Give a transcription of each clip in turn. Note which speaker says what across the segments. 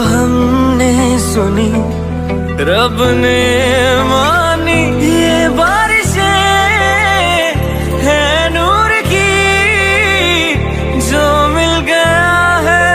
Speaker 1: हमने सुनी रब ने मानी, ये बारिशें हैं नूर की, जो मिल गया है,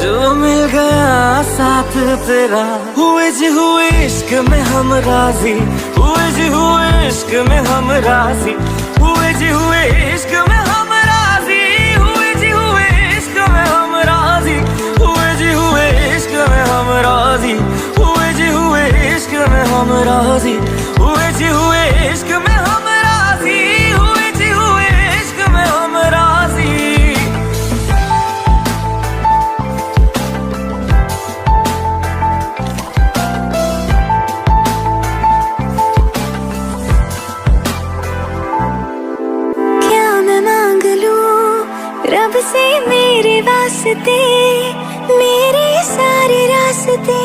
Speaker 1: जो मिल गया साथ तेरा। हुए जी हुए इश्क में हम राजी, हुए जी हुए इश्क में हम राजी, हुए जी हुए इश्क में हम राजी, हुए जी हुए इश्क में हम राजी, हुए जी हुए इश्क में हम राजी, हुए जी हुए इश्क में हम राजी, हुए जी हुए इश्क में हम राजी, हुए जी हुए इश्क में हम राजी।
Speaker 2: रब से मेरे वास्ते, मेरे सारे रास्ते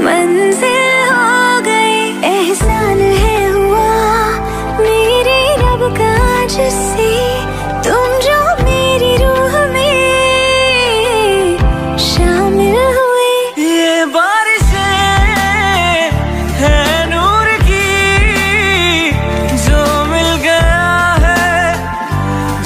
Speaker 2: मंजिल हो गए। एहसान है हुआ मेरे रब का जिससे, तुम जो मेरी रूह में शामिल हुए।
Speaker 1: ये बारिशें हैं नूर की, जो मिल गया है,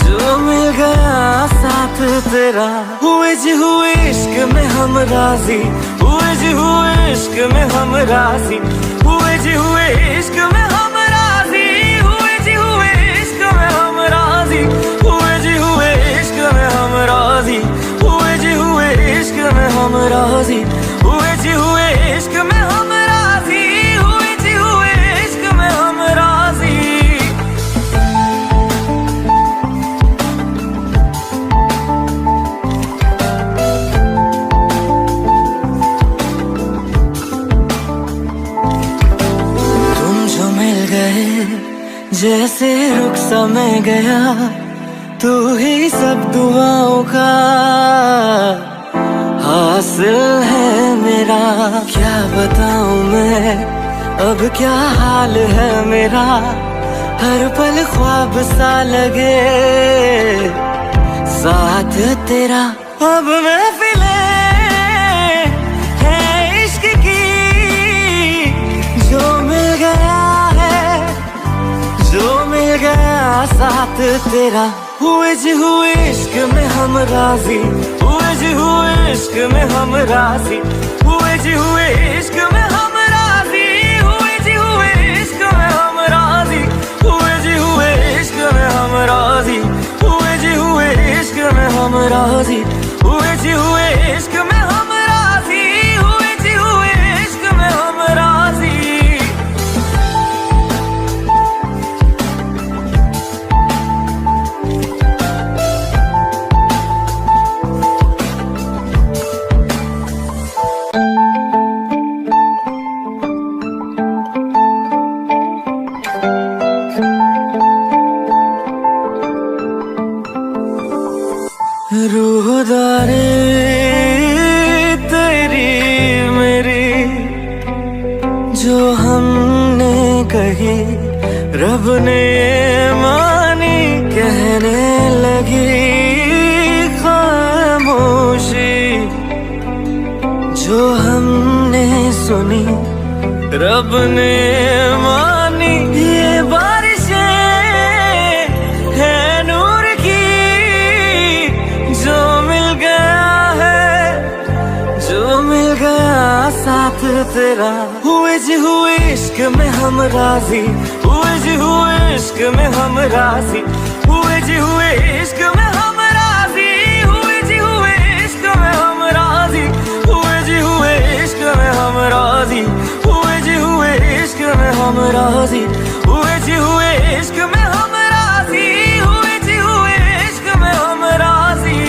Speaker 1: जो मिल गया साथ तेरा। हुए जी हुए इश्क में हम राजी, हुए जी हुए इश्क में हम राजी, हुए जी हुए इश्क में हम राजी, हुए जी हुए इश्क में हम राजी, हुए जी हुए इश्क में हम राजी, हुए जी हुए इश्क में हम राजी, हुए जी हुए इश्क में हम राजी, हुए जी हुए इश्क में हम राजी। जैसे रुख समय गया, तू ही सब दुआओं का हासिल है मेरा। क्या बताऊं मैं अब क्या हाल है मेरा, हर पल ख्वाब सा लगे साथ तेरा। अब महफिले है इश्क की, जो मिल गया है, जो मिल गया साथ तेरा। हुए जी हुए इश्क में हम राजी, हुए जी हुए इश्क में हम राजी, हुए जी हुए इश्क में हम राजी, हुए जी हुए इश्क में हम राजी, हुए जी हुए इश्क में हम राजी, हुए जी हुए इश्क में हम राजी, हुए जी हुए इश्क में हम राजी, हुए जी हुए इश्क में हम राजी। रूहदारी तेरी मेरी, जो हमने कही रब ने मानी, कहने लगी खामोशी, जो हमने सुनी रब ने मानी। ये बारिशें हैं नूर की, जो मिल गया है, जो मिल गया साथ तेरा। हुए जी हुए इश्क में हम राजी, हुए जी हुए इश्क में हम राजी, हुए जी हुए इश्क में हम राजी, हुए जी हुए इश्क में हम राजी, हुए जी हुए इश्क में हम राजी, हुए जी हुए इश्क में हम राजी, हुए जी हुए इश्क में हम राजी, हुए जी हुए इश्क में हम राजी।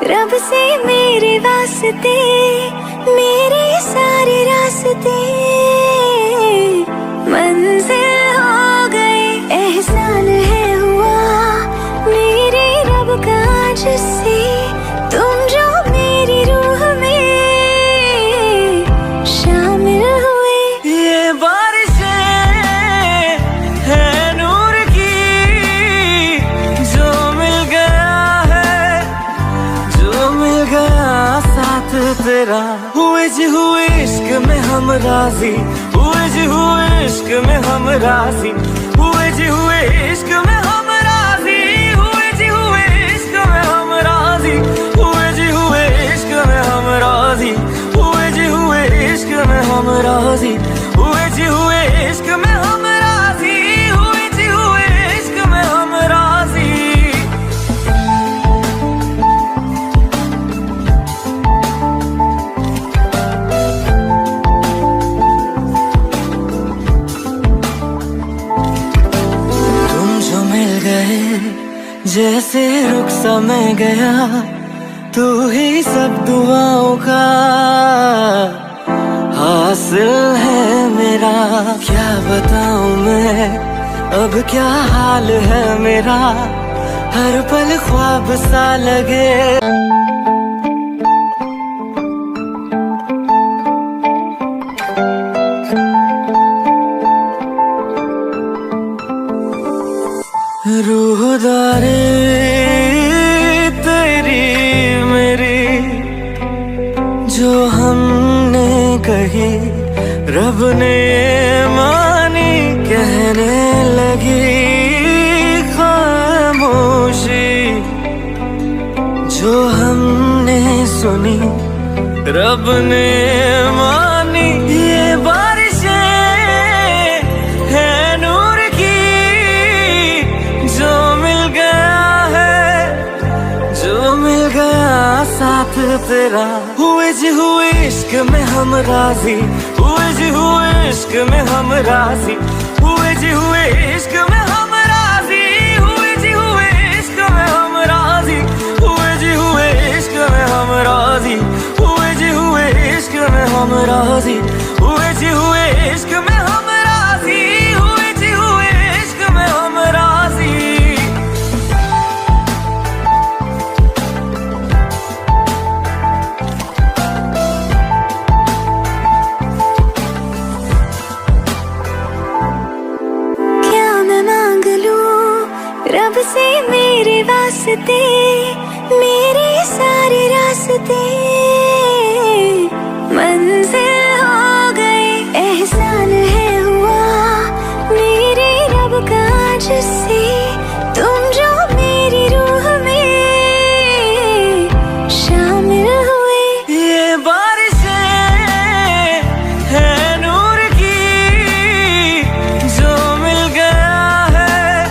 Speaker 2: रब से मेरे वास्ते, मेरे सारे रास्ते मंजिल हो गए। एहसान है हुआ मेरे रब का जिससे, तुम जो मेरी रूह
Speaker 1: तेरा। हुए जी हुए इश्क में हम राजी, हुए जी हुए इश्क में हम राजी, हुए जी हुए इश्क में हम राजी, हुए जी हुए इश्क में हम राजी, हुए जी हुए इश्क में हम राजी, हुए जी हुए इश्क में हम राजी, हुए जी हुए इश्क में हम राजी, हुए जी हुए इश्क में हम राजी। जैसे रुख समय गया, तू ही सब दुआओं का हासिल है मेरा। क्या बताऊं मैं अब क्या हाल है मेरा, हर पल ख्वाब सा लगे। रूहदारी तेरी मेरी जो हमने कही, रब ने मानी कहने लगी खामोशी। जो हमने सुनी रब ने मानी, ये बारिशें है नूर की, जो मिल गया है, जो मिल गया साथ तेरा। हुए जी हुए इश्क में हम राजी, हुए जी हुए इश्क में हम राजी, हुए जी हुए इश्क में हम राजी, हुए जी हुए इश्क में हम राजी, हुए जी हुए इश्क में हम राजी, हुए जी हुए इश्क में हम राजी, हुए जी हुए इश्क में हम राजी, हुए जी हुए इश्क में हम राजी।
Speaker 2: रब से मेरे वास्ते, मेरे सारे रास्ते मंजिल हो गए। एहसान है हुआ मेरे रब का जिससे, तुम जो मेरी रूह में शामिल हुए।
Speaker 1: ये बारिशें है नूर की, जो मिल गया है,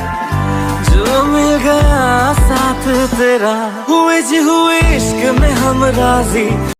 Speaker 1: जो मिल गया साथ तेरा। हुए जी हुए इश्क में हम राजी।